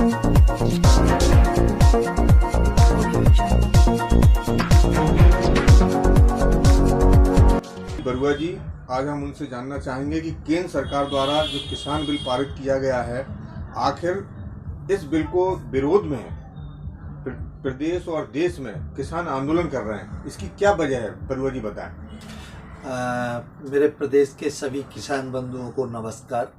बरुआ जी, आज हम उनसे जानना चाहेंगे कि केंद्र सरकार द्वारा जो किसान बिल पारित किया गया है, आखिर इस बिल को विरोध में प्रदेश और देश में किसान आंदोलन कर रहे हैं, इसकी क्या वजह है? बरुआ जी बताएं। मेरे प्रदेश के सभी किसान बंधुओं को नमस्कार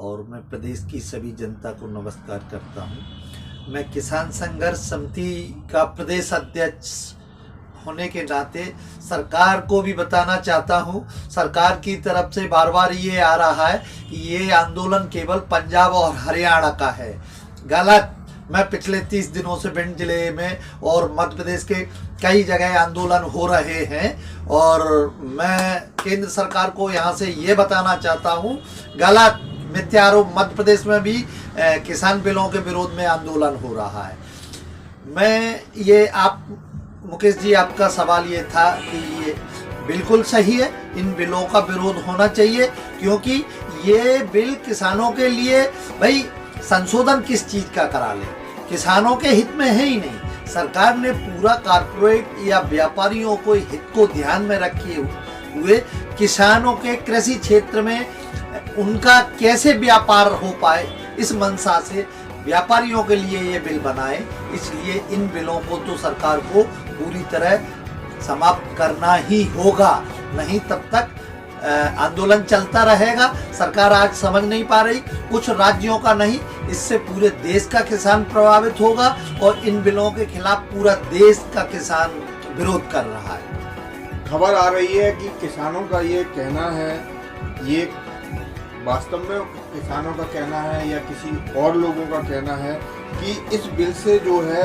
और मैं प्रदेश की सभी जनता को नमस्कार करता हूं। मैं किसान संघर्ष समिति का प्रदेश अध्यक्ष होने के नाते सरकार को भी बताना चाहता हूं। सरकार की तरफ से बार बार ये आ रहा है कि ये आंदोलन केवल पंजाब और हरियाणा का है। गलत। मैं पिछले 30 दिनों से भिंड जिले में और मध्य प्रदेश के कई जगह आंदोलन हो रहे हैं और मैं केंद्र सरकार को यहाँ से ये बताना चाहता हूँ, गलत मिथ्यारोप। मध्य प्रदेश में भी किसान बिलों के विरोध में आंदोलन हो रहा है। मैं ये मुकेश जी, आपका सवाल ये था कि ये बिल्कुल सही है, इन बिलों का विरोध होना चाहिए क्योंकि ये बिल किसानों के लिए, भाई संशोधन किस चीज का करा ले, किसानों के हित में है ही नहीं। सरकार ने पूरा कारपोरेट या व्यापारियों को हित को ध्यान में रखे हुए किसानों के कृषि क्षेत्र में उनका कैसे व्यापार हो पाए, इस मंशा से व्यापारियों के लिए ये बिल बनाए। इसलिए इन बिलों को तो सरकार को पूरी तरह समाप्त करना ही होगा, नहीं तब तक आंदोलन चलता रहेगा। सरकार आज समझ नहीं पा रही, कुछ राज्यों का नहीं, इससे पूरे देश का किसान प्रभावित होगा और इन बिलों के खिलाफ पूरा देश का किसान विरोध कर रहा है। खबर आ रही है कि किसानों का ये कहना है, ये वास्तव में किसानों का कहना है या किसी और लोगों का कहना है कि इस बिल से जो है,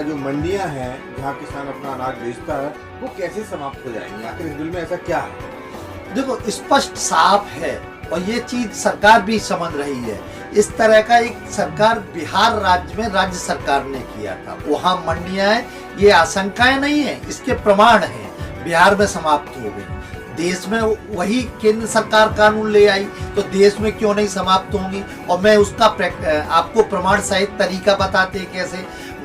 जो मंडियां हैं जहां किसान अपना अनाज बेचता है, वो कैसे समाप्त हो जाएंगी? आखिर इस बिल में ऐसा क्या है? देखो, स्पष्ट साफ है और ये चीज सरकार भी समझ रही है। इस तरह का एक सरकार बिहार राज्य में राज्य सरकार ने किया था, वहां मंडियां हैं, ये आशंकाएं नहीं है, इसके प्रमाण हैं, बिहार में समाप्त हो गई। देश में वही केंद्र सरकार कानून ले आई तो देश में क्यों नहीं समाप्त होंगी? और मैं उसका आपको प्रमाण सहित तरीका बताते कैसे।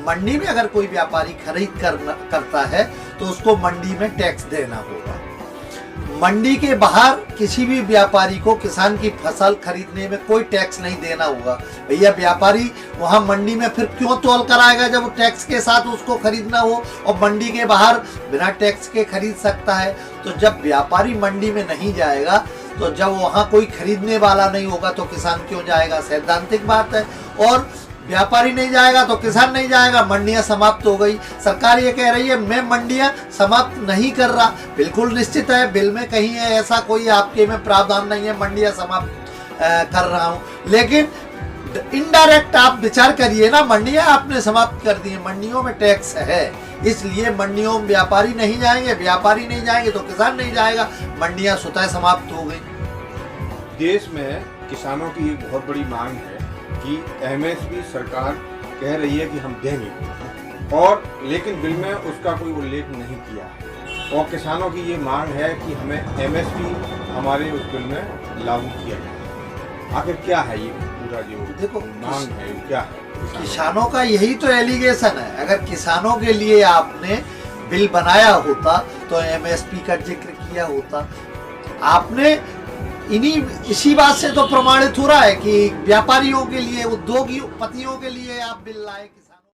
मंडी में अगर कोई व्यापारी खरीद करता है तो उसको मंडी में टैक्स देना होगा। मंडी के बाहर किसी भी व्यापारी को किसान की फसल खरीदने में कोई टैक्स नहीं देना होगा। भैया, व्यापारी वहां मंडी में फिर क्यों तौल कराएगा जब टैक्स के साथ उसको खरीदना हो, और मंडी के बाहर बिना टैक्स के खरीद सकता है। तो जब व्यापारी मंडी में नहीं जाएगा, तो जब वहां कोई खरीदने वाला नहीं होगा तो किसान क्यों जाएगा? सैद्धांतिक बात है। और व्यापारी नहीं जाएगा तो किसान नहीं जाएगा, मंडियां समाप्त हो गई। सरकार ये कह रही है मैं मंडियां समाप्त नहीं कर रहा, बिल्कुल निश्चित है बिल में कहीं है ऐसा कोई आपके में प्रावधान नहीं है मंडियां समाप्त कर रहा हूं। लेकिन इनडायरेक्ट आप विचार करिए ना, मंडियां आपने समाप्त कर दी है, मंडियों में टैक्स है, इसलिए मंडियों में व्यापारी नहीं जाएंगे, व्यापारी नहीं जाएंगे तो किसान नहीं जाएगा, मंडियां स्वतः समाप्त हो गई। देश में किसानों की एक बहुत बड़ी मांग है कि एमएसपी सरकार कह रही है कि हम देंगे, और लेकिन बिल में उसका कोई उल्लेख नहीं किया है। और किसानों की ये मांग है कि हमें एमएसपी हमारे उस बिल में लागू किया जाए। आखिर क्या है ये पूरा जो देखो मांग है, क्या है? किसानों का यही तो एलिगेशन है। अगर किसानों के लिए आपने बिल बनाया होता तो एमएसपी का जिक्र किया होता। आपने इसी बात से तो प्रमाणित हो रहा है कि व्यापारियों के लिए, उद्योगपतियों के लिए आप बिल लाए।